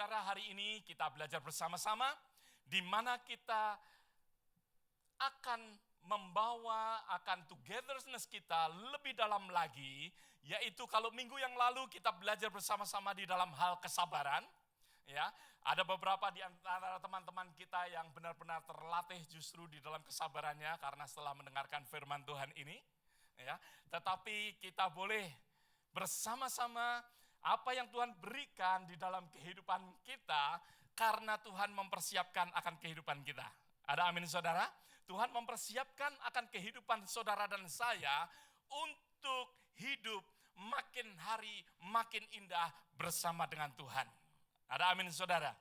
Saudara, hari ini kita belajar bersama-sama di mana kita akan membawa akan togetherness kita lebih dalam lagi, yaitu kalau minggu yang lalu kita belajar bersama-sama di dalam hal kesabaran, ya. Ada beberapa di antara teman-teman kita yang benar-benar terlatih justru di dalam kesabarannya karena setelah mendengarkan firman Tuhan ini, ya. Tetapi kita boleh bersama-sama apa yang Tuhan berikan di dalam kehidupan kita karena Tuhan mempersiapkan akan kehidupan kita. Ada amin saudara? Tuhan mempersiapkan akan kehidupan saudara dan saya untuk hidup makin hari makin indah bersama dengan Tuhan. Ada amin saudara?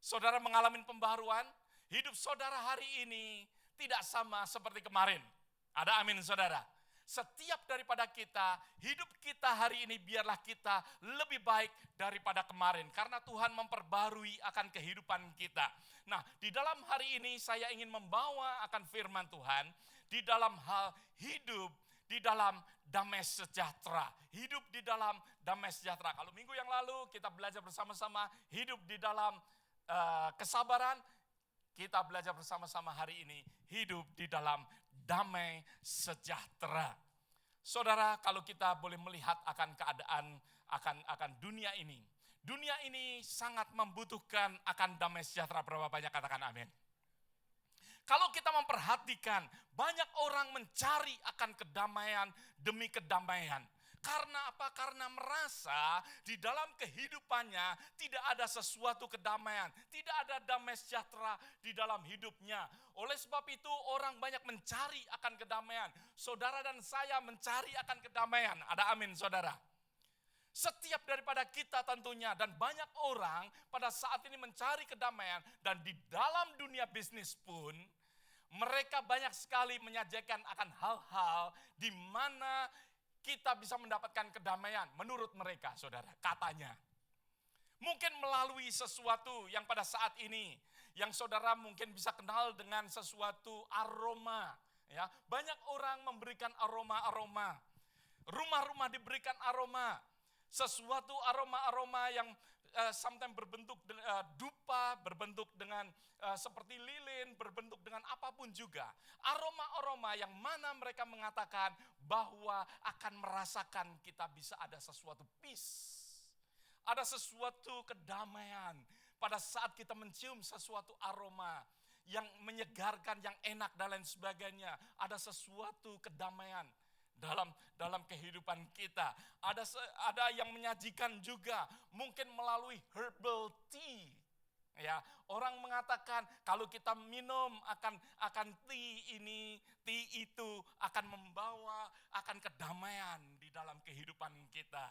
Saudara mengalami pembaharuan, hidup saudara hari ini tidak sama seperti kemarin. Ada amin saudara? Setiap daripada kita, hidup kita hari ini biarlah kita lebih baik daripada kemarin. Karena Tuhan memperbarui akan kehidupan kita. Nah, di dalam hari ini saya ingin membawa akan firman Tuhan di dalam hal hidup di dalam damai sejahtera. Hidup di dalam damai sejahtera. Kalau minggu yang lalu kita belajar bersama-sama hidup di dalam kesabaran, kita belajar bersama-sama hari ini hidup di dalam damai sejahtera. Saudara, kalau kita boleh melihat akan keadaan akan dunia ini. Dunia ini sangat membutuhkan akan damai sejahtera. Berapa banyak katakan amin? Kalau kita memperhatikan, banyak orang mencari akan kedamaian demi kedamaian. Karena apa? Karena merasa di dalam kehidupannya tidak ada sesuatu kedamaian. Tidak ada damai sejahtera di dalam hidupnya. Oleh sebab itu orang banyak mencari akan kedamaian. Saudara dan saya mencari akan kedamaian. Ada amin saudara? Setiap daripada kita tentunya dan banyak orang pada saat ini mencari kedamaian. Dan di dalam dunia bisnis pun mereka banyak sekali menyajikan akan hal-hal di mana kita bisa mendapatkan kedamaian menurut mereka, saudara, katanya. Mungkin melalui sesuatu yang pada saat ini, yang saudara mungkin bisa kenal dengan sesuatu aroma. Ya, banyak orang memberikan aroma-aroma. Rumah-rumah diberikan aroma. Sesuatu aroma-aroma yang sometimes berbentuk dupa, berbentuk dengan seperti lilin, berbentuk dengan apapun juga. Aroma-aroma yang mana mereka mengatakan bahwa akan merasakan kita bisa ada sesuatu peace. Ada sesuatu kedamaian pada saat kita mencium sesuatu aroma yang menyegarkan, yang enak dan lain sebagainya. Ada sesuatu kedamaian dalam kehidupan kita. Ada yang menyajikan juga mungkin melalui herbal tea. Ya, orang mengatakan kalau kita minum akan tea ini, tea itu akan membawa akan kedamaian di dalam kehidupan kita.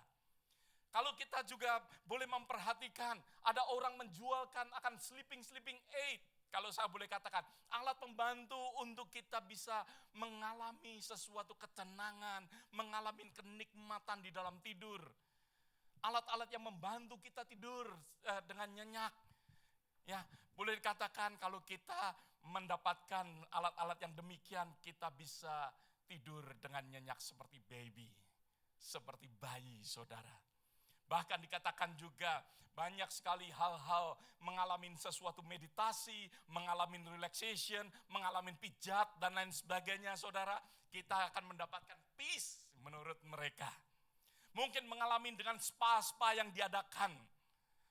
Kalau kita juga boleh memperhatikan ada orang menjualkan akan sleeping aid. Kalau saya boleh katakan, alat pembantu untuk kita bisa mengalami sesuatu ketenangan, mengalami kenikmatan di dalam tidur. Alat-alat yang membantu kita tidur dengan nyenyak. Ya, boleh dikatakan kalau kita mendapatkan alat-alat yang demikian, kita bisa tidur dengan nyenyak seperti baby, seperti bayi, saudara. Bahkan dikatakan juga banyak sekali hal-hal mengalami sesuatu meditasi, mengalami relaxation, mengalami pijat dan lain sebagainya, saudara. Kita akan mendapatkan peace menurut mereka. Mungkin mengalami dengan spa yang diadakan.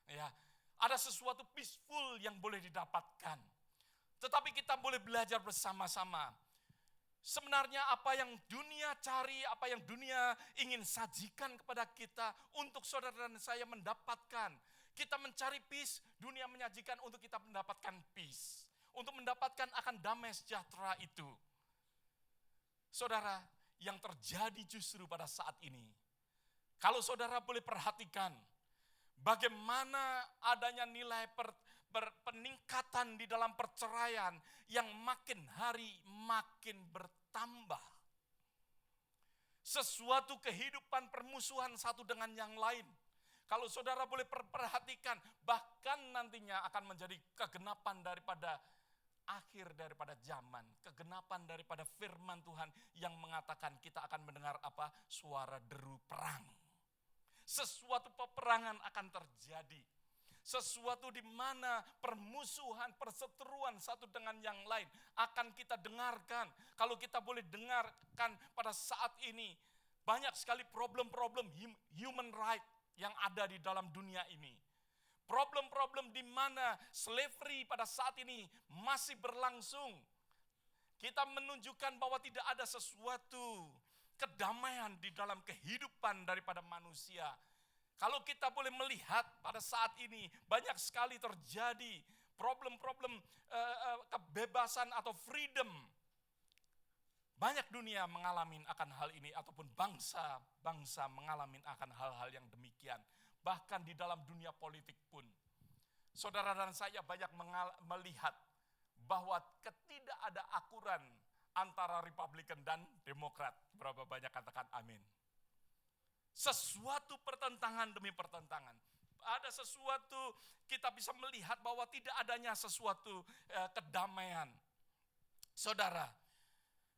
Ya, ada sesuatu peaceful yang boleh didapatkan. Tetapi kita boleh belajar bersama-sama. Sebenarnya apa yang dunia cari, apa yang dunia ingin sajikan kepada kita untuk saudara dan saya mendapatkan. Kita mencari peace, dunia menyajikan untuk kita mendapatkan peace. Untuk mendapatkan akan damai sejahtera itu. Saudara, yang terjadi justru pada saat ini. Kalau saudara boleh perhatikan, bagaimana adanya nilai peningkatan di dalam perceraian yang makin hari makin bertambah. Sesuatu kehidupan permusuhan satu dengan yang lain. Kalau saudara boleh perhatikan, bahkan nantinya akan menjadi kegenapan daripada akhir daripada zaman. Kegenapan daripada firman Tuhan yang mengatakan kita akan mendengar apa? Suara deru perang. Sesuatu peperangan akan terjadi. Sesuatu di mana permusuhan, perseteruan satu dengan yang lain akan kita dengarkan. Kalau kita boleh dengarkan pada saat ini, banyak sekali problem-problem human right yang ada di dalam dunia ini. Problem-problem di mana slavery pada saat ini masih berlangsung. Kita menunjukkan bahwa tidak ada sesuatu kedamaian di dalam kehidupan daripada manusia. Kalau kita boleh melihat pada saat ini banyak sekali terjadi problem-problem kebebasan atau freedom. Banyak dunia mengalami akan hal ini ataupun bangsa mengalami akan hal-hal yang demikian. Bahkan di dalam dunia politik pun. Saudara dan saya banyak melihat bahwa ketidakadakuran antara Republikan dan Demokrat. Berapa banyak katakan amin. Sesuatu pertentangan demi pertentangan. Ada sesuatu kita bisa melihat bahwa tidak adanya sesuatu kedamaian. Saudara,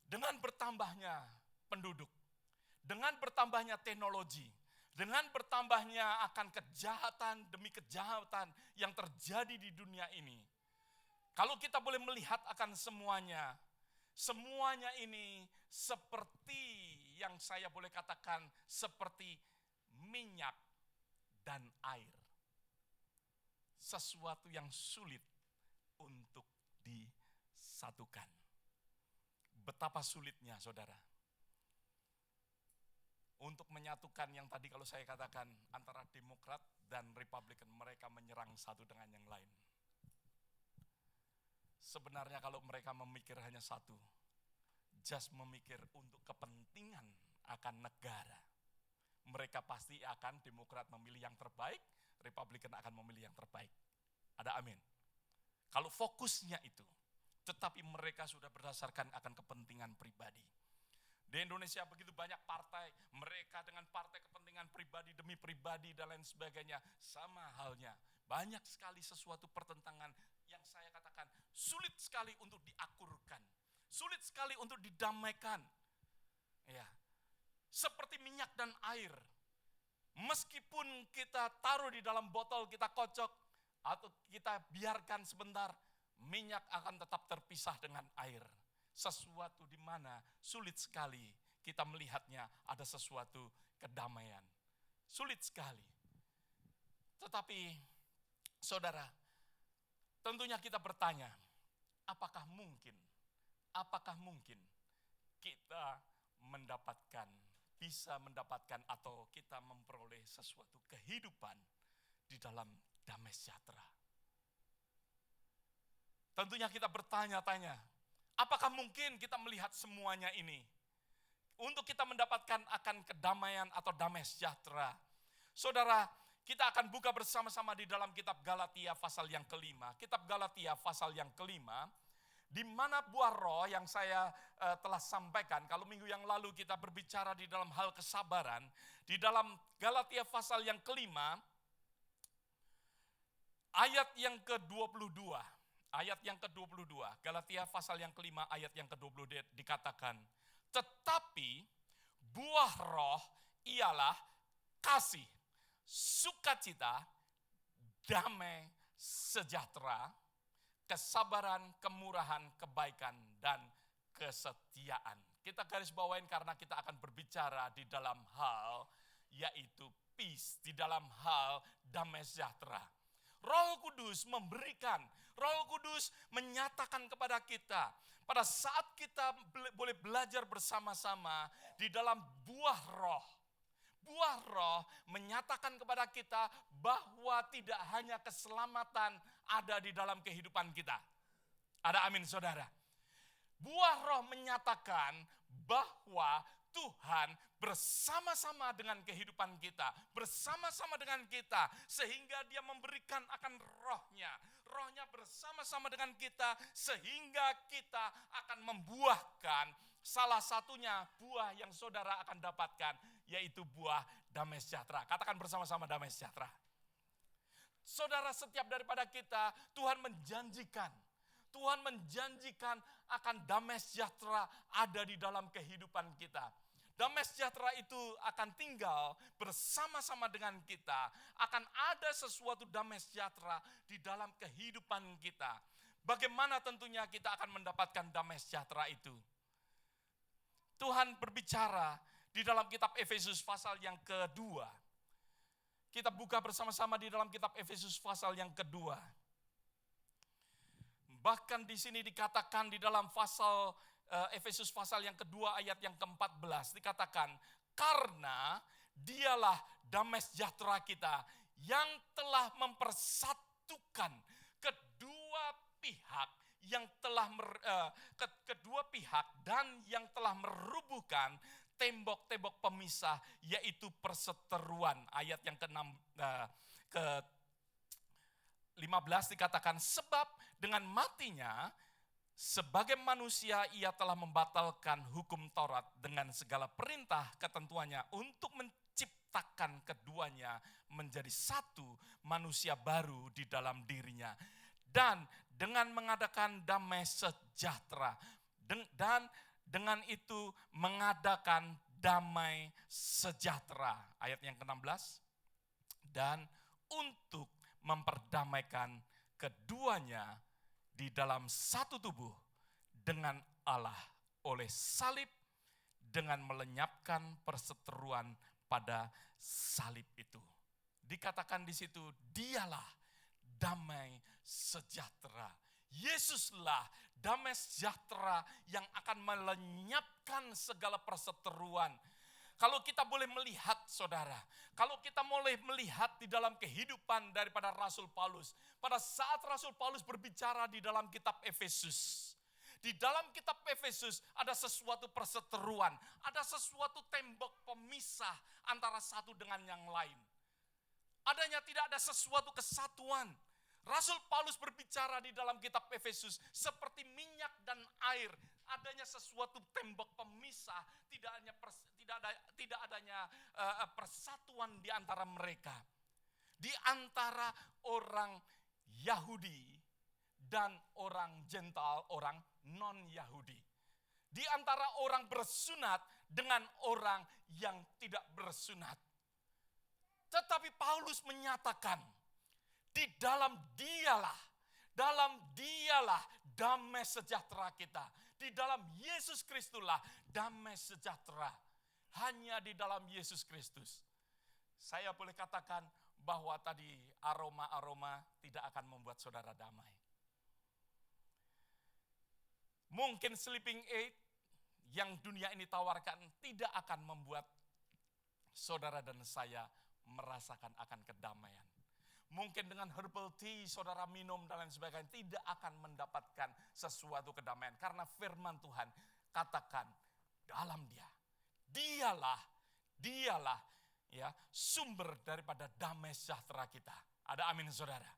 dengan bertambahnya penduduk, dengan bertambahnya teknologi, dengan bertambahnya akan kejahatan demi kejahatan yang terjadi di dunia ini. Kalau kita boleh melihat akan semuanya ini seperti yang saya boleh katakan seperti minyak dan air. Sesuatu yang sulit untuk disatukan. Betapa sulitnya, saudara. Untuk menyatukan yang tadi kalau saya katakan antara Demokrat dan Republikan, mereka menyerang satu dengan yang lain. Sebenarnya kalau mereka memikir hanya satu, just memikir untuk kepentingan akan negara, mereka pasti akan Demokrat memilih yang terbaik, Republikan akan memilih yang terbaik. Ada amin. Kalau fokusnya itu, tetapi mereka sudah berdasarkan akan kepentingan pribadi. Di Indonesia begitu banyak partai, mereka dengan partai kepentingan pribadi demi pribadi dan lain sebagainya. Sama halnya, banyak sekali sesuatu pertentangan yang saya katakan sulit sekali untuk diakurkan. Sulit sekali untuk didamaikan. Ya. Seperti minyak dan air. Meskipun kita taruh di dalam botol, kita kocok, atau kita biarkan sebentar, minyak akan tetap terpisah dengan air. Sesuatu di mana sulit sekali kita melihatnya ada sesuatu kedamaian. Sulit sekali. Tetapi, saudara, tentunya kita bertanya, apakah mungkin kita bisa mendapatkan atau kita memperoleh sesuatu kehidupan di dalam damai sejahtera? Tentunya kita bertanya-tanya, apakah mungkin kita melihat semuanya ini untuk kita mendapatkan akan kedamaian atau damai sejahtera? Saudara, kita akan buka bersama-sama di dalam kitab Galatia pasal yang kelima. Kitab Galatia pasal yang kelima, di mana buah roh yang saya telah sampaikan, kalau minggu yang lalu kita berbicara di dalam hal kesabaran, di dalam Galatia pasal yang kelima, ayat yang ke-22, Galatia pasal yang kelima, ayat yang ke-22 dikatakan, tetapi buah roh ialah kasih, sukacita, damai, sejahtera, kesabaran, kemurahan, kebaikan, dan kesetiaan. Kita garis bawain karena kita akan berbicara di dalam hal yaitu peace, di dalam hal damai sejahtera. Roh Kudus memberikan, Roh Kudus menyatakan kepada kita, pada saat kita boleh belajar bersama-sama di dalam buah roh. Buah roh menyatakan kepada kita bahwa tidak hanya keselamatan ada di dalam kehidupan kita. Ada amin, saudara. Buah roh menyatakan bahwa Tuhan bersama-sama dengan kehidupan kita, bersama-sama dengan kita, sehingga Dia memberikan akan rohnya. Rohnya bersama-sama dengan kita, sehingga kita akan membuahkan salah satunya buah yang saudara akan dapatkan, yaitu buah damai sejahtera. Katakan bersama-sama damai sejahtera. Saudara, setiap daripada kita, Tuhan menjanjikan akan damai sejahtera ada di dalam kehidupan kita. Damai sejahtera itu akan tinggal bersama-sama dengan kita. Akan ada sesuatu damai sejahtera di dalam kehidupan kita. Bagaimana tentunya kita akan mendapatkan damai sejahtera itu? Tuhan berbicara di dalam kitab Efesus pasal yang kedua. Kita buka bersama-sama di dalam kitab Efesus pasal yang kedua. Bahkan di sini dikatakan di dalam pasal Efesus pasal yang kedua ayat yang ke-14 dikatakan, karena dialah damai sejahtera kita yang telah mempersatukan kedua pihak dan yang telah merubuhkan tembok-tembok pemisah, yaitu perseteruan. Ayat yang ke-15 dikatakan, sebab dengan matinya sebagai manusia ia telah membatalkan hukum Taurat dengan segala perintah ketentuannya untuk menciptakan keduanya menjadi satu manusia baru di dalam dirinya. Dan dengan mengadakan damai sejahtera. Dan dengan itu mengadakan damai sejahtera. Ayat yang ke-16. Dan untuk memperdamaikan keduanya di dalam satu tubuh dengan Allah oleh salib, dengan melenyapkan perseteruan pada salib itu. Dikatakan di situ, dialah damai sejahtera. Yesuslah damai sejahtera yang akan melenyapkan segala perseteruan. Kalau kita boleh melihat, saudara, kalau kita boleh melihat di dalam kehidupan daripada Rasul Paulus, pada saat Rasul Paulus berbicara di dalam kitab Efesus, di dalam kitab Efesus ada sesuatu perseteruan, ada sesuatu tembok pemisah antara satu dengan yang lain. Adanya tidak ada sesuatu kesatuan. Rasul Paulus berbicara di dalam kitab Efesus seperti minyak dan air. Adanya sesuatu tembok pemisah, tidak adanya persatuan di antara mereka. Di antara orang Yahudi dan orang Gentile, orang non-Yahudi. Di antara orang bersunat dengan orang yang tidak bersunat. Tetapi Paulus menyatakan, di dalam dialah damai sejahtera kita. Di dalam Yesus Kristuslah damai sejahtera. Hanya di dalam Yesus Kristus. Saya boleh katakan bahwa tadi aroma-aroma tidak akan membuat saudara damai. Mungkin sleeping aid yang dunia ini tawarkan tidak akan membuat saudara dan saya merasakan akan kedamaian. Mungkin dengan herbal tea saudara minum dan lain sebagainya tidak akan mendapatkan sesuatu kedamaian. Karena firman Tuhan katakan dalam dialah ya sumber daripada damai sejahtera kita. Ada amin saudara.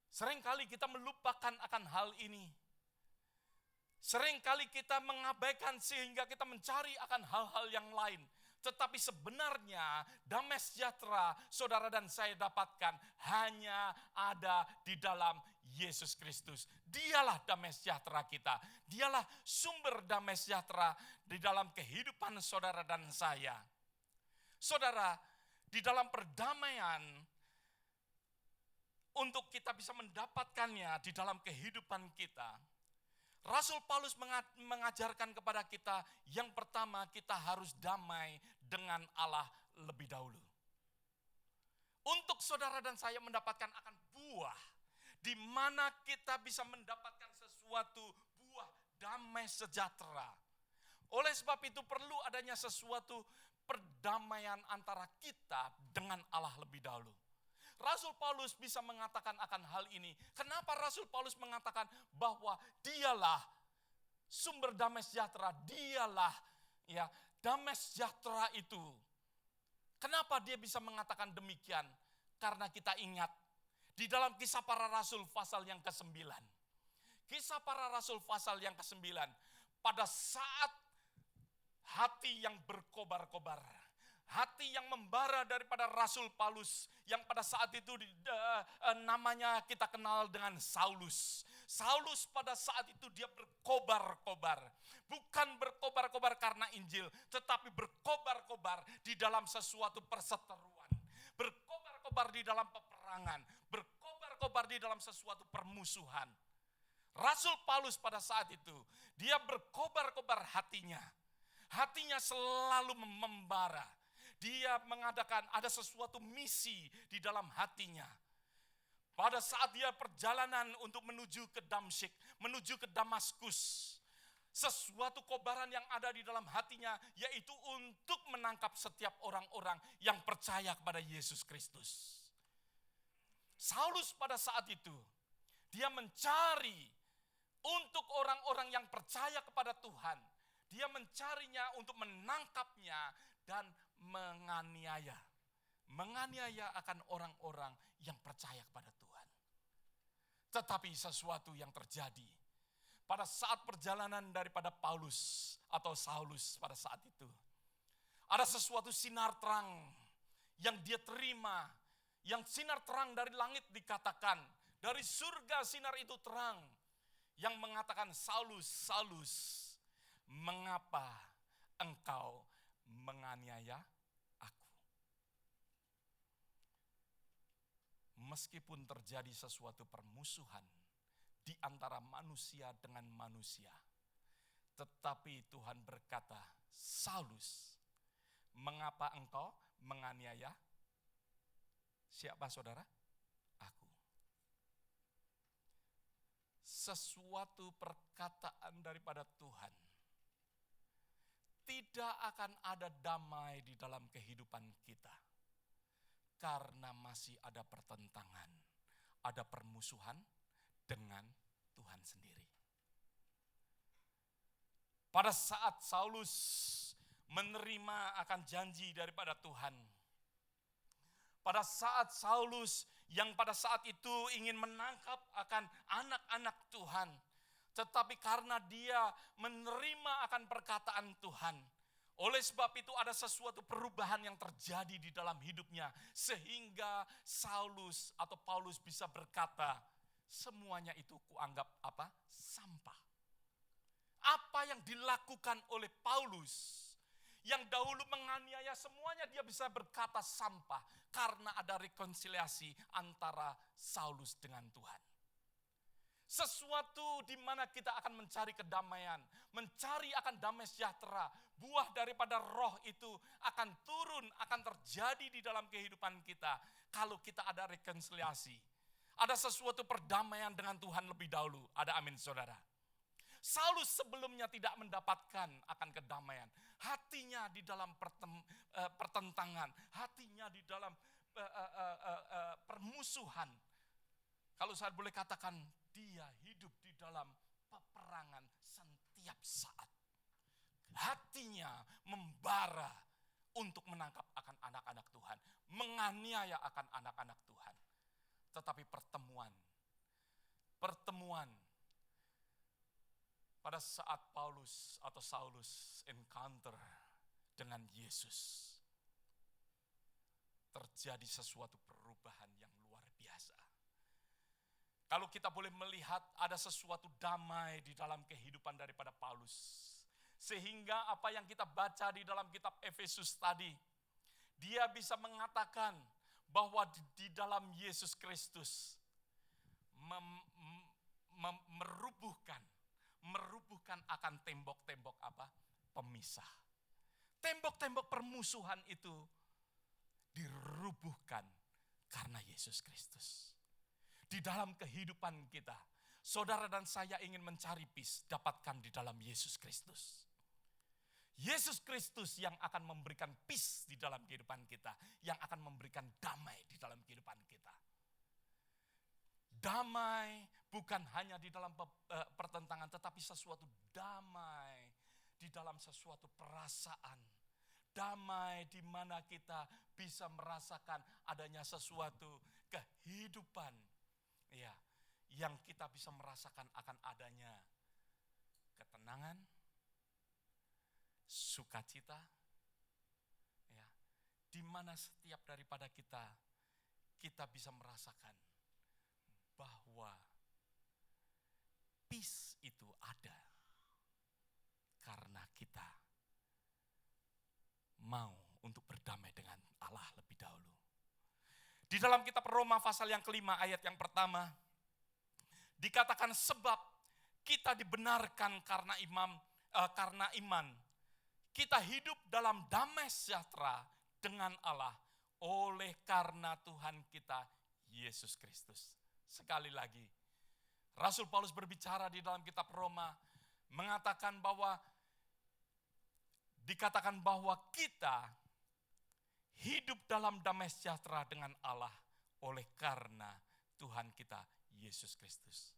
Seringkali kita melupakan akan hal ini. Seringkali kita mengabaikan sehingga kita mencari akan hal-hal yang lain. Tetapi sebenarnya damai sejahtera saudara dan saya dapatkan hanya ada di dalam Yesus Kristus. Dialah damai sejahtera kita. Dialah sumber damai sejahtera di dalam kehidupan saudara dan saya. Saudara, di dalam perdamaian untuk kita bisa mendapatkannya di dalam kehidupan kita, Rasul Paulus mengajarkan kepada kita, yang pertama kita harus damai dengan Allah lebih dahulu. Untuk saudara dan saya mendapatkan akan buah, di mana kita bisa mendapatkan sesuatu buah damai sejahtera. Oleh sebab itu perlu adanya sesuatu perdamaian antara kita dengan Allah lebih dahulu. Rasul Paulus bisa mengatakan akan hal ini. Kenapa Rasul Paulus mengatakan bahwa dialah sumber damai sejahtera, dialah ya damai sejahtera itu. Kenapa dia bisa mengatakan demikian? Karena kita ingat di dalam Kisah Para Rasul pasal yang ke-9. Kisah Para Rasul pasal yang ke-9, pada saat hati yang berkobar-kobar, hati yang membara daripada Rasul Paulus yang pada saat itu namanya kita kenal dengan Saulus. Saulus pada saat itu dia berkobar-kobar. Bukan berkobar-kobar karena Injil, tetapi berkobar-kobar di dalam sesuatu perseteruan. Berkobar-kobar di dalam peperangan. Berkobar-kobar di dalam sesuatu permusuhan. Rasul Paulus pada saat itu, dia berkobar-kobar hatinya. Hatinya selalu membara. Dia mengadakan ada sesuatu misi di dalam hatinya. Pada saat dia perjalanan untuk menuju ke Damsyik, menuju ke Damaskus, sesuatu kobaran yang ada di dalam hatinya yaitu untuk menangkap setiap orang-orang yang percaya kepada Yesus Kristus. Saulus pada saat itu, dia mencari untuk orang-orang yang percaya kepada Tuhan. Dia mencarinya untuk menangkapnya dan menganiaya. Menganiaya akan orang-orang yang percaya kepada Tuhan. Tetapi sesuatu yang terjadi pada saat perjalanan daripada Paulus atau Saulus pada saat itu. Ada sesuatu sinar terang yang dia terima. Yang sinar terang dari langit dikatakan. Dari surga sinar itu terang. Yang mengatakan, Saulus, Saulus, mengapa engkau menganiaya aku? Meskipun terjadi sesuatu permusuhan di antara manusia dengan manusia, tetapi Tuhan berkata, Saulus, mengapa engkau menganiaya siapa saudara? Aku. Sesuatu perkataan daripada Tuhan tidak akan ada damai di dalam kehidupan kita. Karena masih ada pertentangan, ada permusuhan dengan Tuhan sendiri. Pada saat Saulus menerima akan janji daripada Tuhan, pada saat Saulus yang pada saat itu ingin menangkap akan anak-anak Tuhan, tetapi karena dia menerima akan perkataan Tuhan, oleh sebab itu ada sesuatu perubahan yang terjadi di dalam hidupnya, sehingga Saulus atau Paulus bisa berkata, semuanya itu kuanggap apa? Sampah. Apa yang dilakukan oleh Paulus, yang dahulu menganiaya semuanya dia bisa berkata sampah, karena ada rekonsiliasi antara Saulus dengan Tuhan. Sesuatu di mana kita akan mencari kedamaian, mencari akan damai sejahtera, buah daripada roh itu akan turun, akan terjadi di dalam kehidupan kita kalau kita ada rekonsiliasi. Ada sesuatu perdamaian dengan Tuhan lebih dahulu, ada amin saudara. Saulus sebelumnya tidak mendapatkan akan kedamaian. Hatinya di dalam pertentangan, hatinya di dalam permusuhan. Kalau saya boleh katakan, dia hidup di dalam peperangan setiap saat. Hatinya membara untuk menangkap akan anak-anak Tuhan, menganiaya akan anak-anak Tuhan. Tetapi pertemuan pada saat Paulus atau Saulus encounter dengan Yesus, terjadi sesuatu perubahan yang luar biasa. Kalau kita boleh melihat ada sesuatu damai di dalam kehidupan daripada Paulus. Sehingga apa yang kita baca di dalam kitab Efesus tadi, dia bisa mengatakan bahwa di dalam Yesus Kristus merubuhkan akan tembok-tembok apa? Pemisah. Tembok-tembok permusuhan itu dirubuhkan karena Yesus Kristus. Di dalam kehidupan kita, saudara dan saya ingin mencari peace, dapatkan di dalam Yesus Kristus. Yesus Kristus yang akan memberikan peace di dalam kehidupan kita, yang akan memberikan damai di dalam kehidupan kita. Damai bukan hanya di dalam pertentangan, tetapi sesuatu damai di dalam sesuatu perasaan. Damai di mana kita bisa merasakan adanya sesuatu kehidupan, ya, yang kita bisa merasakan akan adanya ketenangan, sukacita, ya, di mana setiap daripada kita bisa merasakan bahwa peace itu ada karena kita mau untuk berdamai dengan Allah lebih dahulu. Di dalam kitab Roma pasal yang kelima ayat yang pertama, dikatakan sebab kita dibenarkan karena iman. Kita hidup dalam damai sejahtera dengan Allah oleh karena Tuhan kita Yesus Kristus. Sekali lagi, Rasul Paulus berbicara di dalam kitab Roma, mengatakan bahwa dikatakan bahwa kita hidup dalam damai sejahtera dengan Allah oleh karena Tuhan kita Yesus Kristus.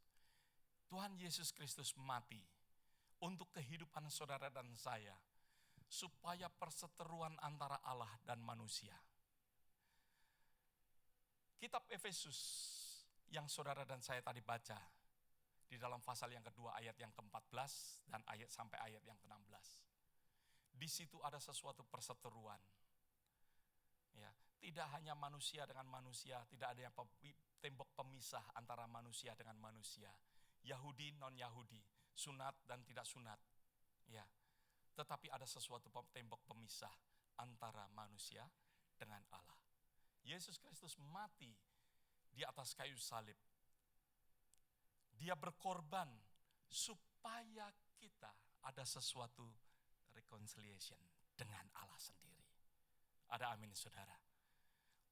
Tuhan Yesus Kristus mati untuk kehidupan saudara dan saya, supaya perseteruan antara Allah dan manusia. Kitab Efesus yang saudara dan saya tadi baca, di dalam pasal yang kedua ayat yang ke-14 dan sampai ayat yang ke-16. Di situ ada sesuatu perseteruan. Ya, tidak hanya manusia dengan manusia, tidak ada yang tembok pemisah antara manusia dengan manusia. Yahudi non-Yahudi, sunat dan tidak sunat. Ya, tetapi ada sesuatu tembok pemisah antara manusia dengan Allah. Yesus Kristus mati di atas kayu salib. Dia berkorban supaya kita ada sesuatu reconciliation dengan Allah sendiri. Ada amin saudara.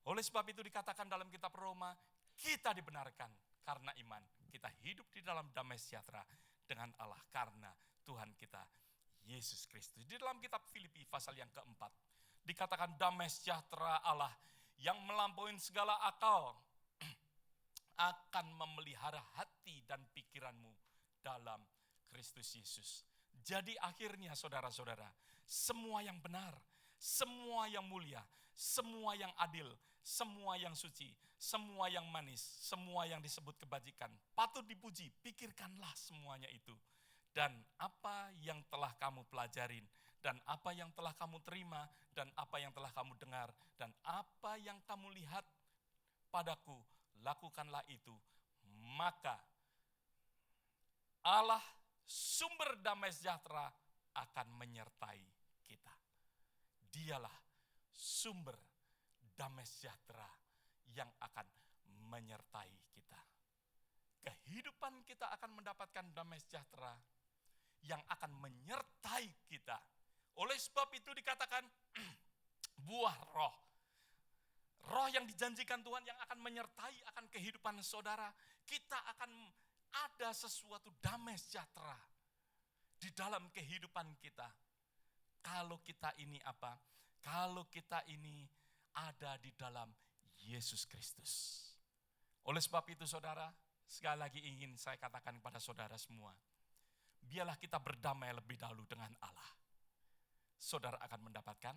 Oleh sebab itu dikatakan dalam kitab Roma, kita dibenarkan karena iman. Kita hidup di dalam damai sejahtera dengan Allah karena Tuhan kita Yesus Kristus. Di dalam kitab Filipi pasal yang keempat, dikatakan damai sejahtera Allah yang melampaui segala akal akan memelihara hati dan pikiranmu dalam Kristus Yesus. Jadi akhirnya saudara-saudara, semua yang benar, semua yang mulia, semua yang adil, semua yang suci, semua yang manis, semua yang disebut kebajikan, patut dipuji, pikirkanlah semuanya itu. Dan apa yang telah kamu pelajarin, dan apa yang telah kamu terima, dan apa yang telah kamu dengar, dan apa yang kamu lihat padaku, lakukanlah itu. Maka Allah sumber damai sejahtera akan menyertai kita. Dialah sumber damai sejahtera yang akan menyertai kita. Kehidupan kita akan mendapatkan damai sejahtera yang akan menyertai kita. Oleh sebab itu dikatakan buah roh. Roh yang dijanjikan Tuhan yang akan menyertai akan kehidupan saudara. Kita akan ada sesuatu damai sejahtera di dalam kehidupan kita. Kalau kita ini apa? Kalau kita ini ada di dalam Yesus Kristus. Oleh sebab itu saudara, sekali lagi ingin saya katakan kepada saudara semua, biarlah kita berdamai lebih dahulu dengan Allah. Saudara akan mendapatkan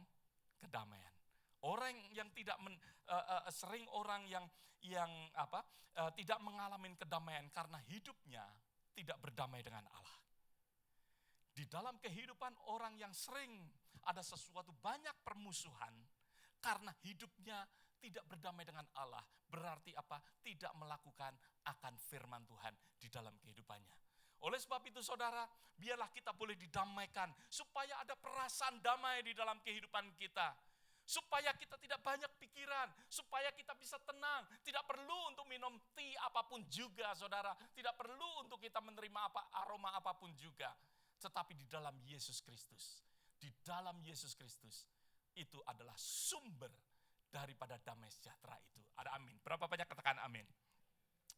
kedamaian. Orang yang tidak sering orang yang tidak mengalami kedamaian karena hidupnya tidak berdamai dengan Allah. Di dalam kehidupan orang yang sering ada sesuatu banyak permusuhan karena hidupnya tidak berdamai dengan Allah, berarti apa? Tidak melakukan akan firman Tuhan di dalam kehidupannya. Oleh sebab itu saudara, biarlah kita boleh didamaikan supaya ada perasaan damai di dalam kehidupan kita. Supaya kita tidak banyak pikiran, supaya kita bisa tenang. Tidak perlu untuk minum tea apapun juga saudara. Tidak perlu untuk kita menerima aroma apapun juga. Tetapi di dalam Yesus Kristus, di dalam Yesus Kristus, itu adalah sumber daripada damai sejahtera itu. Ada amin. Berapa banyak katakan amin?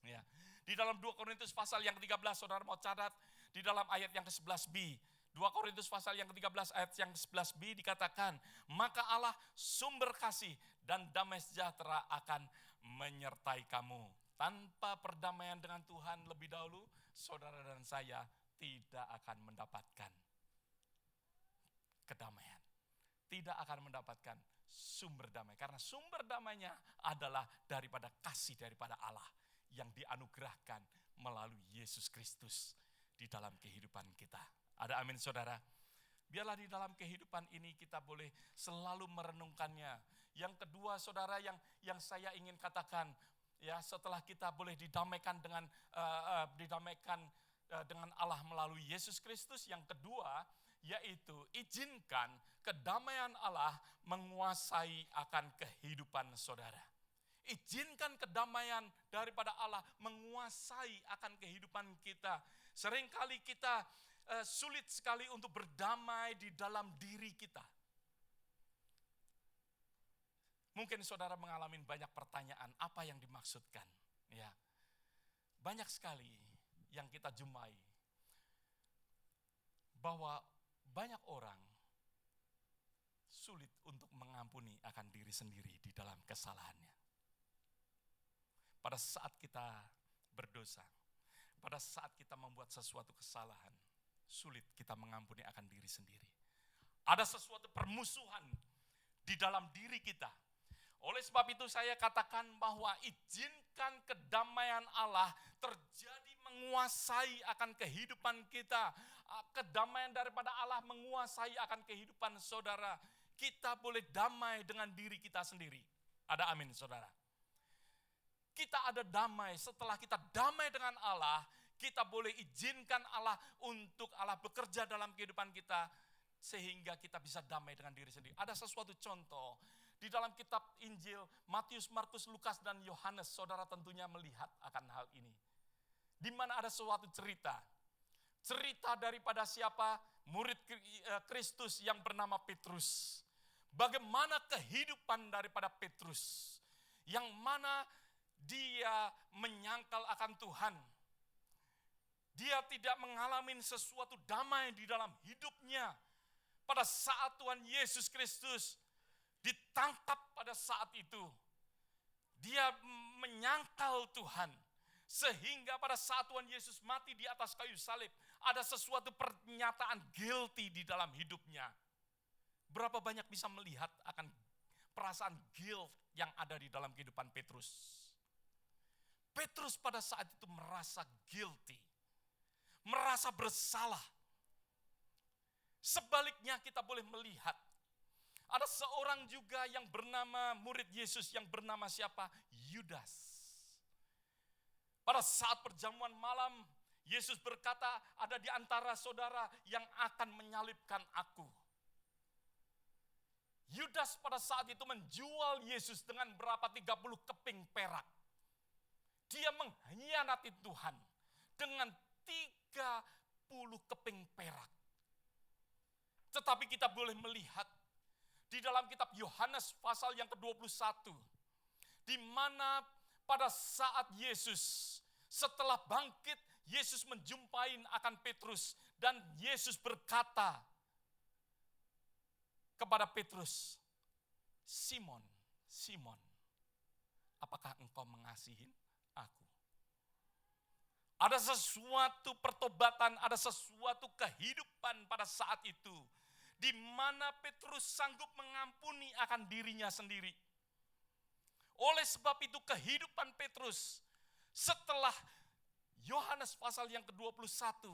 Ya. Di dalam 2 Korintus pasal yang ke-13, saudara mau catat, di dalam ayat yang ke-11b. 2 Korintus pasal yang ke-13 ayat yang ke-11b dikatakan, maka Allah sumber kasih dan damai sejahtera akan menyertai kamu. Tanpa perdamaian dengan Tuhan lebih dahulu, saudara dan saya tidak akan mendapatkan kedamaian. Tidak akan mendapatkan sumber damai. Karena sumber damainya adalah daripada kasih daripada Allah yang dianugerahkan melalui Yesus Kristus di dalam kehidupan kita. Ada amin saudara. Biarlah di dalam kehidupan ini kita boleh selalu merenungkannya. Yang kedua, saudara, yang saya ingin katakan, ya, setelah kita boleh didamaikan dengan dengan Allah melalui Yesus Kristus, yang kedua yaitu izinkan kedamaian Allah menguasai akan kehidupan saudara. Izinkan kedamaian daripada Allah menguasai akan kehidupan kita. Seringkali kita sulit sekali untuk berdamai di dalam diri kita. Mungkin saudara mengalami banyak pertanyaan, apa yang dimaksudkan? Ya, banyak sekali yang kita jumpai bahwa banyak orang sulit untuk mengampuni akan diri sendiri di dalam kesalahannya. Pada saat kita berdosa, pada saat kita membuat sesuatu kesalahan, sulit kita mengampuni akan diri sendiri. Ada sesuatu permusuhan di dalam diri kita. Oleh sebab itu saya katakan bahwa izinkan kedamaian Allah terjadi menguasai akan kehidupan kita. Kedamaian daripada Allah menguasai akan kehidupan saudara. Kita boleh damai dengan diri kita sendiri. Ada amin saudara. Kita ada damai, setelah kita damai dengan Allah, kita boleh izinkan Allah untuk Allah bekerja dalam kehidupan kita, sehingga kita bisa damai dengan diri sendiri. Ada sesuatu contoh, di dalam kitab Injil, Matius, Markus, Lukas, dan Yohanes, saudara tentunya melihat akan hal ini. Di mana ada suatu cerita daripada siapa? Murid Kristus yang bernama Petrus. Bagaimana kehidupan daripada Petrus, yang mana dia menyangkal akan Tuhan. Dia tidak mengalami sesuatu damai di dalam hidupnya. Pada saat Tuhan Yesus Kristus ditangkap pada saat itu, dia menyangkal Tuhan. Sehingga pada saat Tuhan Yesus mati di atas kayu salib, ada sesuatu pernyataan guilty di dalam hidupnya. Berapa banyak bisa melihat akan perasaan guilt yang ada di dalam kehidupan Petrus. Petrus pada saat itu merasa guilty, merasa bersalah. Sebaliknya kita boleh melihat, ada seorang juga yang bernama murid Yesus yang bernama siapa? Yudas. Pada saat perjamuan malam, Yesus berkata, ada di antara saudara yang akan menyalibkan aku. Yudas pada saat itu menjual Yesus dengan berapa? 30 keping perak. Dia mengkhianati Tuhan dengan 30 keping perak. Tetapi kita boleh melihat di dalam kitab Yohanes pasal yang ke-21, di mana pada saat Yesus setelah bangkit, Yesus menjumpai akan Petrus dan Yesus berkata kepada Petrus, Simon, Simon, apakah engkau mengasihi aku? Ada sesuatu pertobatan, ada sesuatu kehidupan pada saat itu, di mana Petrus sanggup mengampuni akan dirinya sendiri. Oleh sebab itu kehidupan Petrus setelah Yohanes pasal yang ke-21,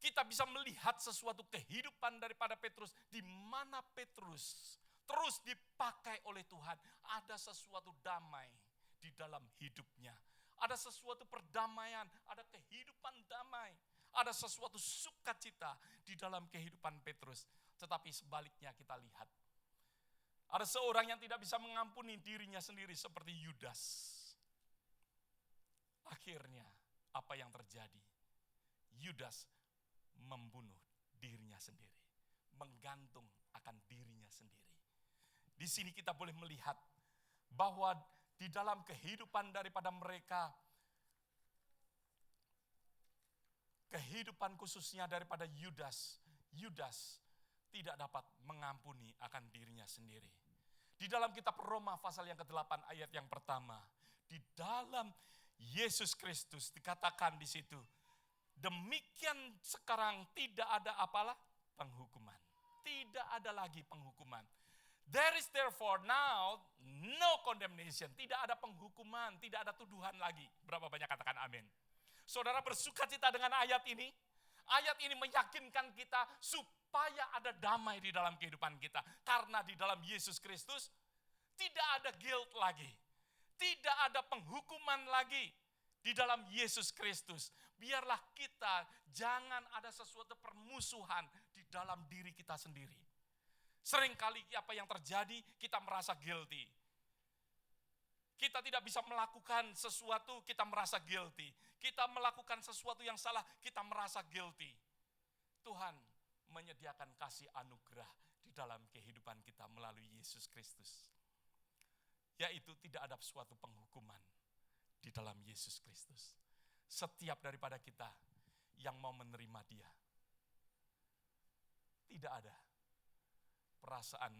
kita bisa melihat sesuatu kehidupan daripada Petrus, di mana Petrus terus dipakai oleh Tuhan. Ada sesuatu damai di dalam hidupnya. Ada sesuatu perdamaian, ada kehidupan damai. Ada sesuatu sukacita di dalam kehidupan Petrus. Tetapi sebaliknya kita lihat, ada seorang yang tidak bisa mengampuni dirinya sendiri seperti Yudas. Akhirnya apa yang terjadi? Yudas membunuh dirinya sendiri, menggantung akan dirinya sendiri. Di sini kita boleh melihat bahwa di dalam kehidupan daripada mereka, kehidupan khususnya daripada Yudas tidak dapat mengampuni akan dirinya sendiri. Di dalam kitab Roma pasal yang ke-8 ayat yang pertama, di dalam Yesus Kristus dikatakan di situ, demikian sekarang tidak ada apalah? Penghukuman. Tidak ada lagi penghukuman. There is therefore now no condemnation. Tidak ada penghukuman, tidak ada tuduhan lagi. Berapa banyak katakan amin? Saudara bersukacita dengan ayat ini? Ayat ini meyakinkan kita supaya ada damai di dalam kehidupan kita. Karena di dalam Yesus Kristus Tidak ada guilt lagi. Tidak ada penghukuman lagi di dalam Yesus Kristus. Biarlah kita jangan ada sesuatu permusuhan di dalam diri kita sendiri. Seringkali apa yang terjadi, kita merasa guilty. Kita tidak bisa melakukan sesuatu, kita merasa guilty. Kita melakukan sesuatu yang salah, kita merasa guilty. Tuhan menyediakan kasih anugerah di dalam kehidupan kita melalui Yesus Kristus. Yaitu tidak ada suatu penghukuman di dalam Yesus Kristus. Setiap daripada kita yang mau menerima Dia. Tidak ada perasaan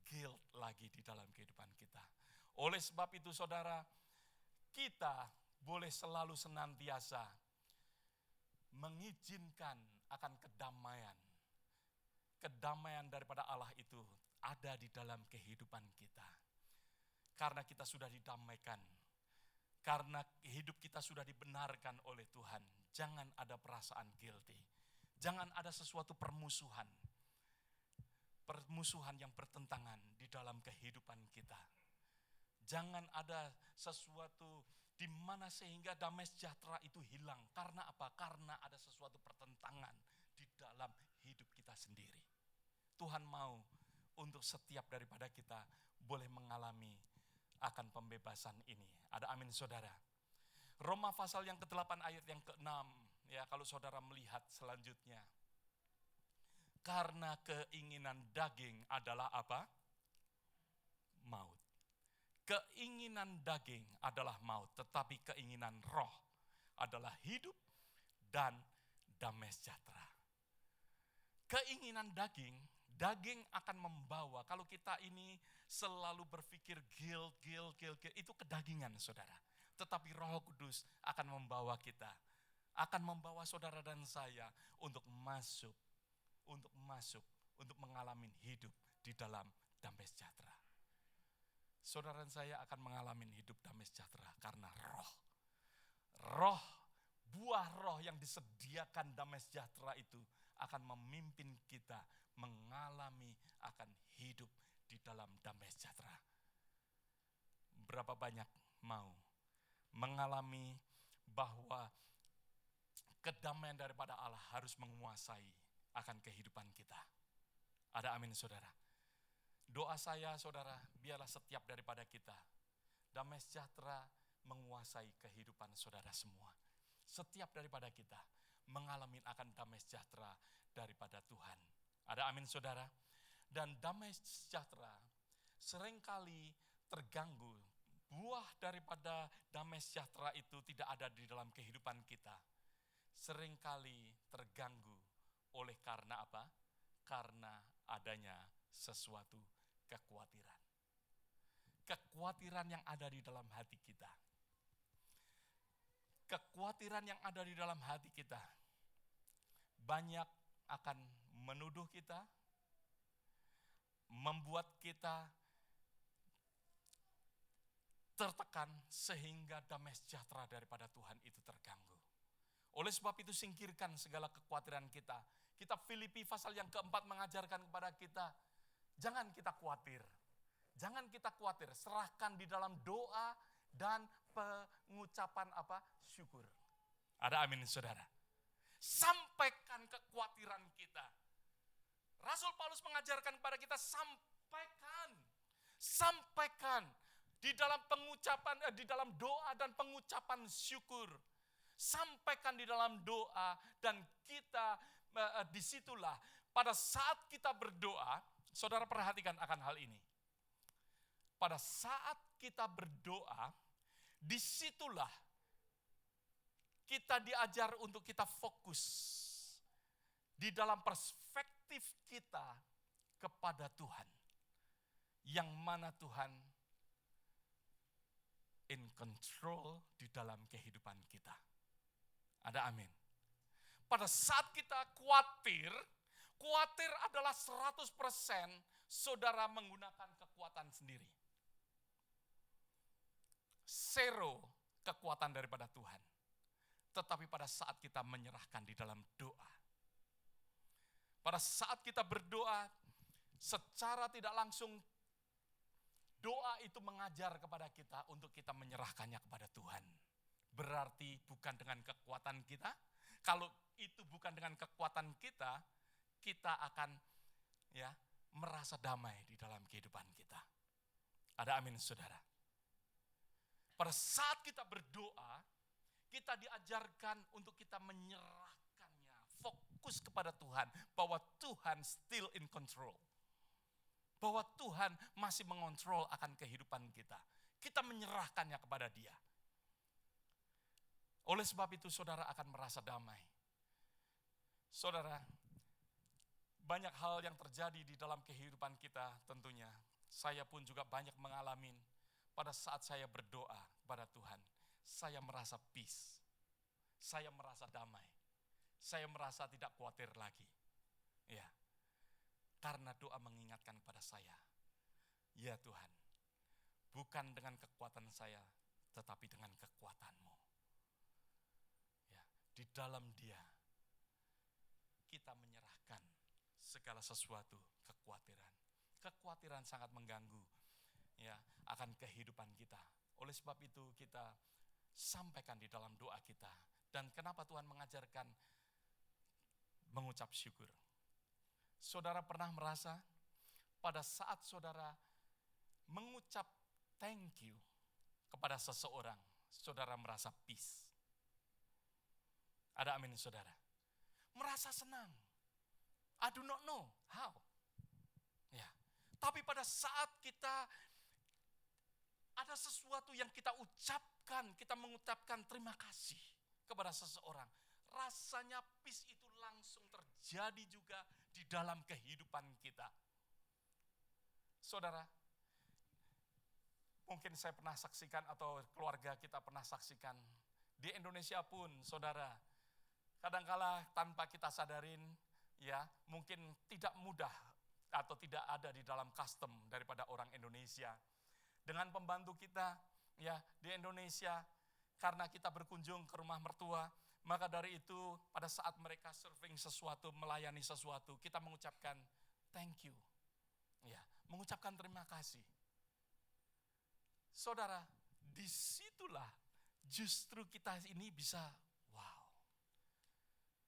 guilt lagi di dalam kehidupan kita. Oleh sebab itu saudara, kita boleh selalu senantiasa mengizinkan akan kedamaian. Kedamaian daripada Allah itu ada di dalam kehidupan kita. Karena kita sudah didamaikan. Karena hidup kita sudah dibenarkan oleh Tuhan. Jangan ada perasaan guilty. Jangan ada sesuatu permusuhan. Permusuhan yang bertentangan di dalam kehidupan kita. Jangan ada sesuatu di mana sehingga damai sejahtera itu hilang. Karena apa? Karena ada sesuatu pertentangan di dalam hidup kita sendiri. Tuhan mau untuk setiap daripada kita boleh mengalami akan pembebasan ini. Ada amin saudara. Roma pasal yang ke-8 ayat yang ke-6. Ya, kalau saudara melihat selanjutnya. Karena keinginan daging adalah apa? Maut. Keinginan daging adalah maut, tetapi keinginan roh adalah hidup dan damai sejahtera. Keinginan daging akan membawa, kalau kita ini selalu berpikir guilt, itu kedagingan saudara. Tetapi Roh Kudus akan membawa kita, akan membawa saudara dan saya untuk masuk, untuk mengalami hidup di dalam damai sejahtera. Saudara dan saya akan mengalami hidup damai sejahtera karena buah roh yang disediakan damai sejahtera itu akan memimpin kita mengalami akan hidup di dalam damai sejahtera. Berapa banyak mau mengalami bahwa kedamaian daripada Allah harus menguasai akan kehidupan kita. Ada amin saudara. Doa saya saudara, biarlah setiap daripada kita damai sejahtera menguasai kehidupan saudara semua. Setiap daripada kita mengalami akan damai sejahtera daripada Tuhan. Ada amin saudara. Dan damai sejahtera seringkali terganggu. Buah daripada damai sejahtera itu tidak ada di dalam kehidupan kita. Seringkali terganggu oleh karena apa? Karena adanya sesuatu kekhawatiran. Kekhawatiran yang ada di dalam hati kita. Kekhawatiran yang ada di dalam hati kita banyak akan menuduh kita, membuat kita tertekan sehingga damai sejahtera daripada Tuhan itu terganggu. Oleh sebab itu singkirkan segala kekhawatiran kita. Kitab Filipi pasal yang keempat mengajarkan kepada kita, jangan kita khawatir. Jangan kita khawatir, serahkan di dalam doa dan pengucapan apa? Syukur. Ada amin saudara. Sampaikan kekhawatiran kita. Rasul Paulus mengajarkan kepada kita, sampaikan di dalam pengucapan, di dalam doa dan pengucapan syukur. Sampaikan di dalam doa dan kita disitulah pada saat kita berdoa, saudara perhatikan akan hal ini. Pada saat kita berdoa, disitulah kita diajar untuk kita fokus di dalam perspektif kita kepada Tuhan. Yang mana Tuhan in control di dalam kehidupan kita. Ada amin. Pada saat kita khawatir adalah 100% saudara menggunakan kekuatan sendiri. Zero kekuatan daripada Tuhan. Tetapi pada saat kita menyerahkan di dalam doa. Pada saat kita berdoa, secara tidak langsung Doa itu mengajar kepada kita untuk kita menyerahkannya kepada Tuhan. Berarti bukan dengan kekuatan kita. Kalau itu bukan dengan kekuatan kita, kita akan merasa damai di dalam kehidupan kita. Ada amin, saudara. Pada saat kita berdoa, kita diajarkan untuk kita menyerahkannya, fokus kepada Tuhan, bahwa Tuhan still in control. Bahwa Tuhan masih mengontrol akan kehidupan kita. Kita menyerahkannya kepada Dia. Oleh sebab itu saudara akan merasa damai. Saudara, banyak hal yang terjadi di dalam kehidupan kita tentunya. Saya pun juga banyak mengalami pada saat saya berdoa kepada Tuhan. Saya merasa peace. Saya merasa damai. Saya merasa tidak khawatir lagi. Ya. Karena doa mengingatkan kepada saya, ya Tuhan, bukan dengan kekuatan saya, tetapi dengan kekuatan-Mu. Ya, di dalam Dia, kita menyerahkan segala sesuatu, kekhawatiran. Kekhawatiran sangat mengganggu akan kehidupan kita. Oleh sebab itu kita sampaikan di dalam doa kita. Dan kenapa Tuhan mengajarkan mengucap syukur? Saudara pernah merasa pada saat saudara mengucap thank you kepada seseorang, saudara merasa peace. Ada amin saudara? Merasa senang. I do not know how. Ya. Tapi pada saat kita ada sesuatu yang kita ucapkan, kita mengucapkan terima kasih kepada seseorang, rasanya peace itu langsung terjadi juga di dalam kehidupan kita. Saudara, mungkin saya pernah saksikan atau keluarga kita pernah saksikan. Di Indonesia pun, saudara, kadangkala tanpa kita sadarin, mungkin tidak mudah atau tidak ada di dalam custom daripada orang Indonesia. Dengan pembantu kita, di Indonesia, karena kita berkunjung ke rumah mertua, maka dari itu pada saat mereka serving sesuatu, melayani sesuatu, kita mengucapkan thank you. Mengucapkan terima kasih. Saudara, disitulah justru kita ini bisa, wow.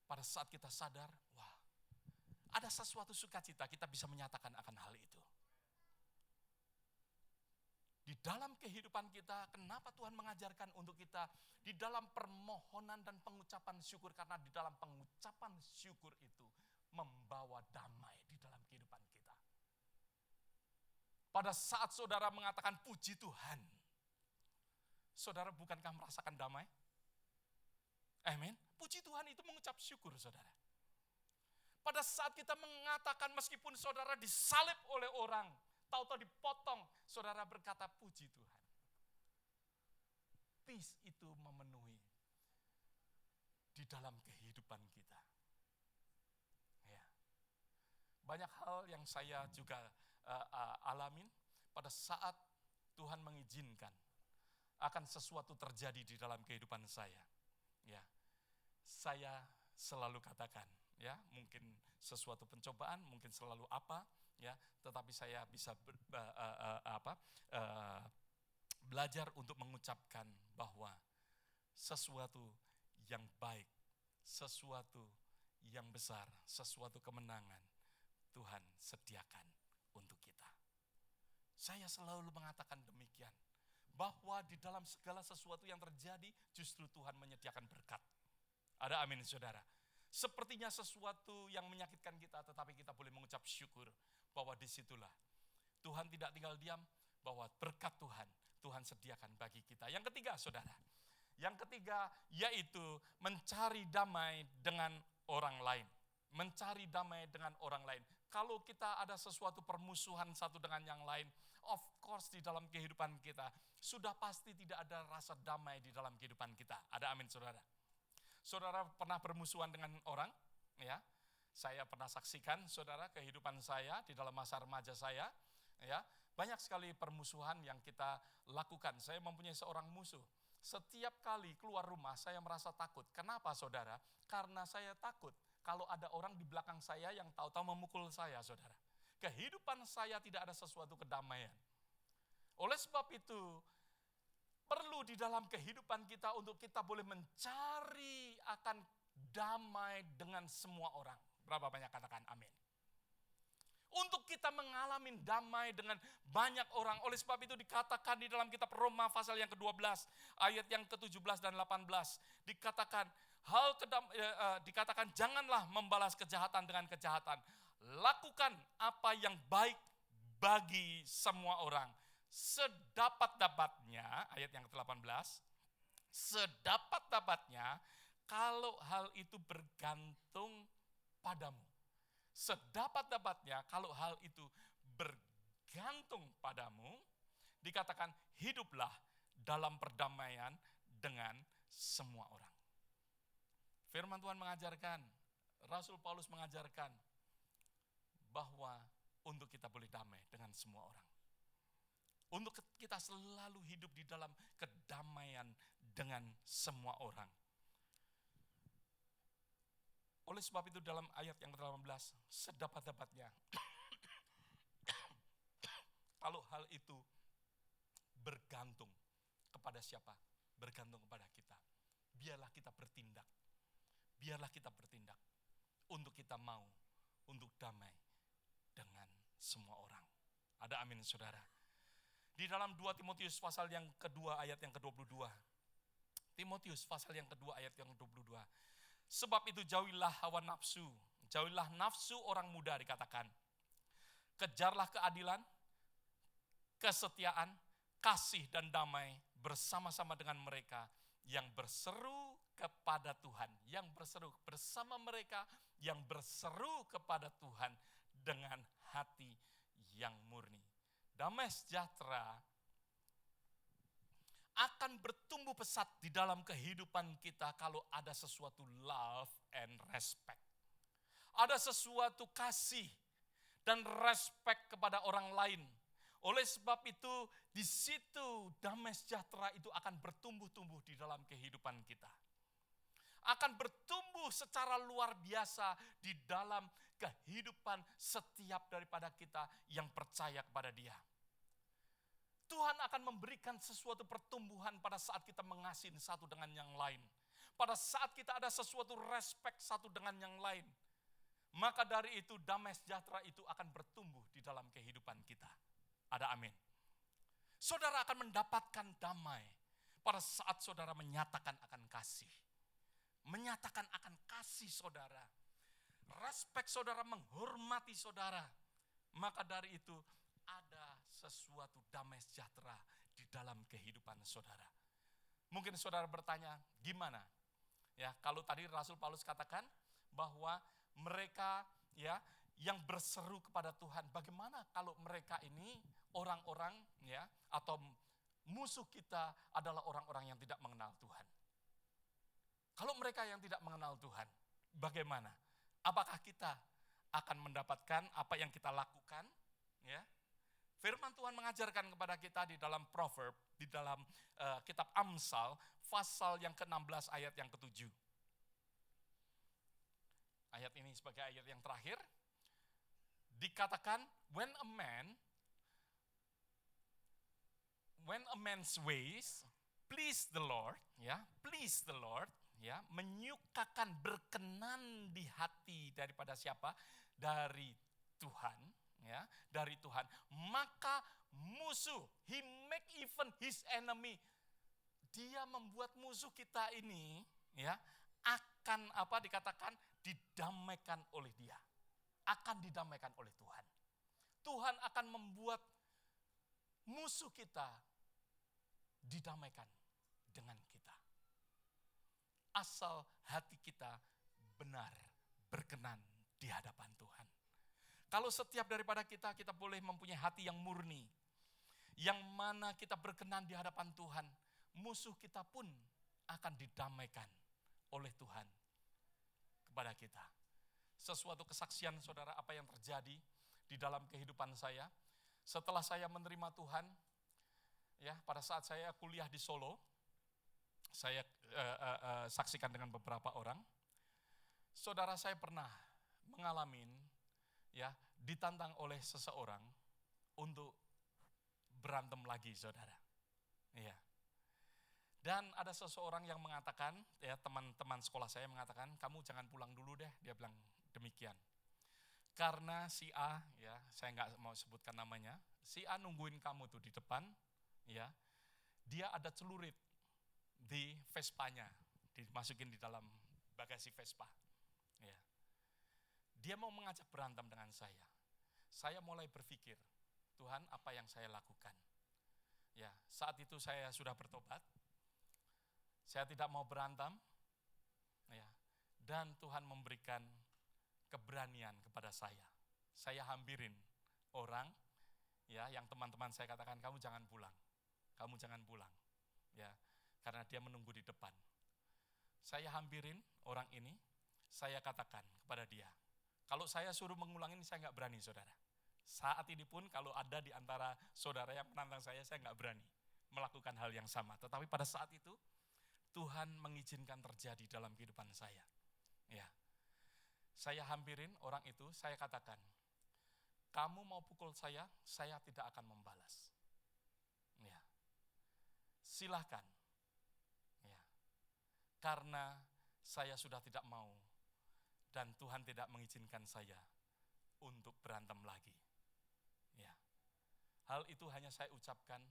Pada saat kita sadar, wow. Ada sesuatu sukacita, kita bisa menyatakan akan hal itu. Di dalam kehidupan kita, kenapa Tuhan mengajarkan untuk kita di dalam permohonan dan pengucapan syukur? Karena di dalam pengucapan syukur itu membawa damai di dalam kehidupan kita. Pada saat saudara mengatakan puji Tuhan, saudara bukankah merasakan damai? Amin. Puji Tuhan itu mengucap syukur, saudara. Pada saat kita mengatakan meskipun saudara disalib oleh orang, tahu-tahu dipotong, saudara berkata puji Tuhan. Peace itu memenuhi di dalam kehidupan kita. Ya. Banyak hal yang saya juga alamin pada saat Tuhan mengizinkan akan sesuatu terjadi di dalam kehidupan saya. Ya. Saya selalu katakan, mungkin sesuatu pencobaan, mungkin selalu apa, tetapi saya bisa belajar untuk mengucapkan bahwa sesuatu yang baik, sesuatu yang besar, sesuatu kemenangan Tuhan sediakan untuk kita. Saya selalu mengatakan demikian, bahwa di dalam segala sesuatu yang terjadi justru Tuhan menyediakan berkat. Ada amin saudara. Sepertinya sesuatu yang menyakitkan kita, tetapi kita boleh mengucap syukur bahwa disitulah Tuhan tidak tinggal diam, bahwa berkat Tuhan sediakan bagi kita. Yang ketiga saudara, yang ketiga yaitu mencari damai dengan orang lain. Mencari damai dengan orang lain. Kalau kita ada sesuatu permusuhan satu dengan yang lain, of course di dalam kehidupan kita, sudah pasti tidak ada rasa damai di dalam kehidupan kita. Ada amin saudara. Saudara pernah bermusuhan dengan orang? Saya pernah saksikan saudara kehidupan saya di dalam masa remaja saya. Banyak sekali permusuhan yang kita lakukan. Saya mempunyai seorang musuh. Setiap kali keluar rumah saya merasa takut. Kenapa saudara? Karena saya takut kalau ada orang di belakang saya yang tahu-tahu memukul saya saudara. Kehidupan saya tidak ada sesuatu kedamaian. Oleh sebab itu, perlu di dalam kehidupan kita untuk kita boleh mencari akan damai dengan semua orang. Berapa banyak katakan amin? Untuk kita mengalami damai dengan banyak orang. Oleh sebab itu dikatakan di dalam kitab Roma pasal yang ke-12, ayat yang ke-17 dan 18. Dikatakan, dikatakan janganlah membalas kejahatan dengan kejahatan. Lakukan apa yang baik bagi semua orang. Sedapat-dapatnya, ayat yang ke-18, sedapat-dapatnya kalau hal itu bergantung padamu. Sedapat-dapatnya kalau hal itu bergantung padamu, dikatakan hiduplah dalam perdamaian dengan semua orang. Firman Tuhan mengajarkan, Rasul Paulus mengajarkan bahwa untuk kita boleh damai dengan semua orang. Untuk kita selalu hidup di dalam kedamaian dengan semua orang. Oleh sebab itu dalam ayat yang ke-18, sedapat-dapatnya, kalau hal itu bergantung kepada siapa? Bergantung kepada kita. Biarlah kita bertindak. Biarlah kita bertindak untuk kita mau, untuk damai dengan semua orang. Ada amin saudara. Di dalam 2 Timotius pasal yang kedua ayat yang ke-22. Timotius pasal yang kedua ayat yang ke-22. Sebab itu jauhilah hawa nafsu, jauhilah nafsu orang muda dikatakan. Kejarlah keadilan, kesetiaan, kasih dan damai bersama-sama dengan mereka yang berseru kepada Tuhan. Yang berseru bersama mereka yang berseru kepada Tuhan dengan hati yang murni. Damai sejahtera akan bertumbuh pesat di dalam kehidupan kita kalau ada sesuatu love and respect. Ada sesuatu kasih dan respect kepada orang lain. Oleh sebab itu, di situ damai sejahtera itu akan bertumbuh-tumbuh di dalam kehidupan kita. Akan bertumbuh secara luar biasa di dalam kehidupan setiap daripada kita yang percaya kepada Dia. Tuhan akan memberikan sesuatu pertumbuhan pada saat kita mengasihi satu dengan yang lain. Pada saat kita ada sesuatu respect satu dengan yang lain. Maka dari itu damai sejahtera itu akan bertumbuh di dalam kehidupan kita. Ada amin. Saudara akan mendapatkan damai pada saat saudara menyatakan akan kasih. Menyatakan akan kasih saudara. Respect saudara, menghormati saudara. Maka dari itu ada sesuatu damai sejahtera di dalam kehidupan saudara. Mungkin saudara bertanya, gimana? Ya, kalau tadi Rasul Paulus katakan bahwa mereka ya yang berseru kepada Tuhan, bagaimana kalau mereka ini orang-orang ya atau musuh kita adalah orang-orang yang tidak mengenal Tuhan. Kalau mereka yang tidak mengenal Tuhan, bagaimana? Apakah kita akan mendapatkan apa yang kita lakukan? Ya. Firman Tuhan mengajarkan kepada kita di dalam Proverb, di dalam kitab Amsal, pasal yang ke-16 ayat yang ke-7. Ayat ini sebagai ayat yang terakhir, dikatakan, when a man's ways please the Lord, ya, menyukakan, berkenan di hati daripada siapa? Dari Tuhan. Ya, dari Tuhan, maka musuh, he make even his enemy, dia membuat musuh kita ini ya akan dikatakan didamaikan oleh dia, akan didamaikan oleh Tuhan. Tuhan akan membuat musuh kita didamaikan dengan kita. Asal hati kita benar berkenan di hadapan Tuhan. Kalau setiap daripada kita boleh mempunyai hati yang murni, yang mana kita berkenan di hadapan Tuhan, musuh kita pun akan didamaikan oleh Tuhan kepada kita. Sesuatu kesaksian saudara apa yang terjadi di dalam kehidupan saya, setelah saya menerima Tuhan, ya pada saat saya kuliah di Solo, saya saksikan dengan beberapa orang, saudara saya pernah mengalami ya ditantang oleh seseorang untuk berantem lagi, saudara. Iya. Dan ada seseorang yang mengatakan, ya teman-teman sekolah saya mengatakan, kamu jangan pulang dulu deh, dia bilang demikian. Karena si A, ya saya nggak mau sebutkan namanya, si A nungguin kamu tuh di depan, ya dia ada celurit di Vespanya, dimasukin di dalam bagasi Vespa. Ya. Dia mau mengajak berantem dengan saya. Saya mulai berpikir, Tuhan apa yang saya lakukan? Ya, saat itu saya sudah bertobat. Saya tidak mau berantem. Ya. Dan Tuhan memberikan keberanian kepada saya. Saya hampirin orang ya yang teman-teman saya katakan kamu jangan pulang. Kamu jangan pulang. Ya, karena dia menunggu di depan. Saya hampirin orang ini, saya katakan kepada dia, kalau saya suruh mengulang ini saya nggak berani, saudara. Saat ini pun kalau ada di antara saudara yang menantang saya nggak berani melakukan hal yang sama. Tetapi pada saat itu, Tuhan mengizinkan terjadi dalam kehidupan saya. Ya, saya hampirin orang itu, saya katakan, kamu mau pukul saya tidak akan membalas. Ya, silahkan. Ya, karena saya sudah tidak mau dan Tuhan tidak mengizinkan saya untuk berantem lagi. Ya, hal itu hanya saya ucapkan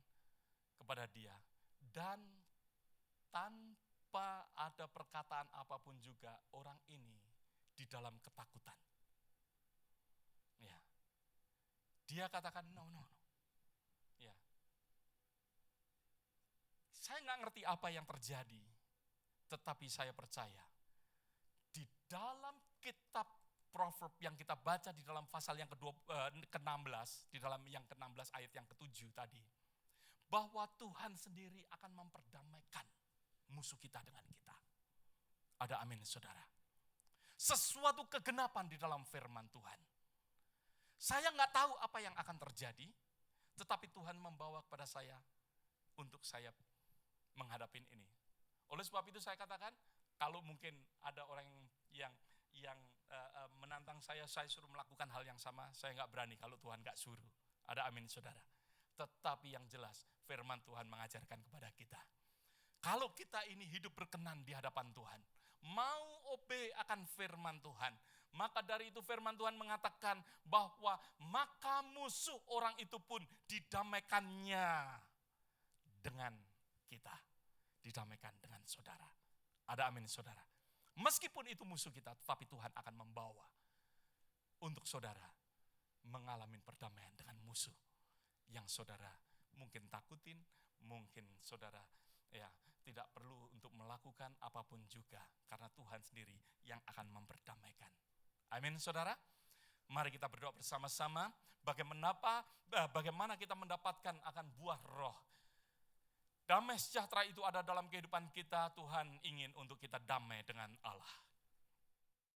kepada dia dan tanpa ada perkataan apapun juga orang ini di dalam ketakutan. Ya, dia katakan no. Ya, saya nggak ngerti apa yang terjadi, tetapi saya percaya di dalam kitab Proverb yang kita baca di dalam pasal yang ke-16, di dalam yang ke-16 ayat yang ke-7 tadi, bahwa Tuhan sendiri akan memperdamaikan musuh kita dengan kita. Ada amin, saudara. Sesuatu kegenapan di dalam firman Tuhan. Saya nggak tahu apa yang akan terjadi, tetapi Tuhan membawa kepada saya untuk saya menghadapi ini. Oleh sebab itu saya katakan, kalau mungkin ada orang yang menantang saya suruh melakukan hal yang sama, saya nggak berani kalau Tuhan nggak suruh. Ada amin, saudara. Tetapi yang jelas, firman Tuhan mengajarkan kepada kita. Kalau kita ini hidup berkenan di hadapan Tuhan, mau obey akan firman Tuhan, maka dari itu firman Tuhan mengatakan bahwa maka musuh orang itu pun didamaikannya dengan kita. Didamaikan dengan saudara. Ada amin, saudara. Meskipun itu musuh kita, tetapi Tuhan akan membawa untuk saudara mengalami perdamaian dengan musuh yang saudara mungkin takutin, mungkin saudara ya tidak perlu untuk melakukan apapun juga, karena Tuhan sendiri yang akan memperdamaikan. Amin, saudara. Mari kita berdoa bersama-sama bagaimana kita mendapatkan akan buah roh. Damai sejahtera itu ada dalam kehidupan kita. Tuhan ingin untuk kita damai dengan Allah.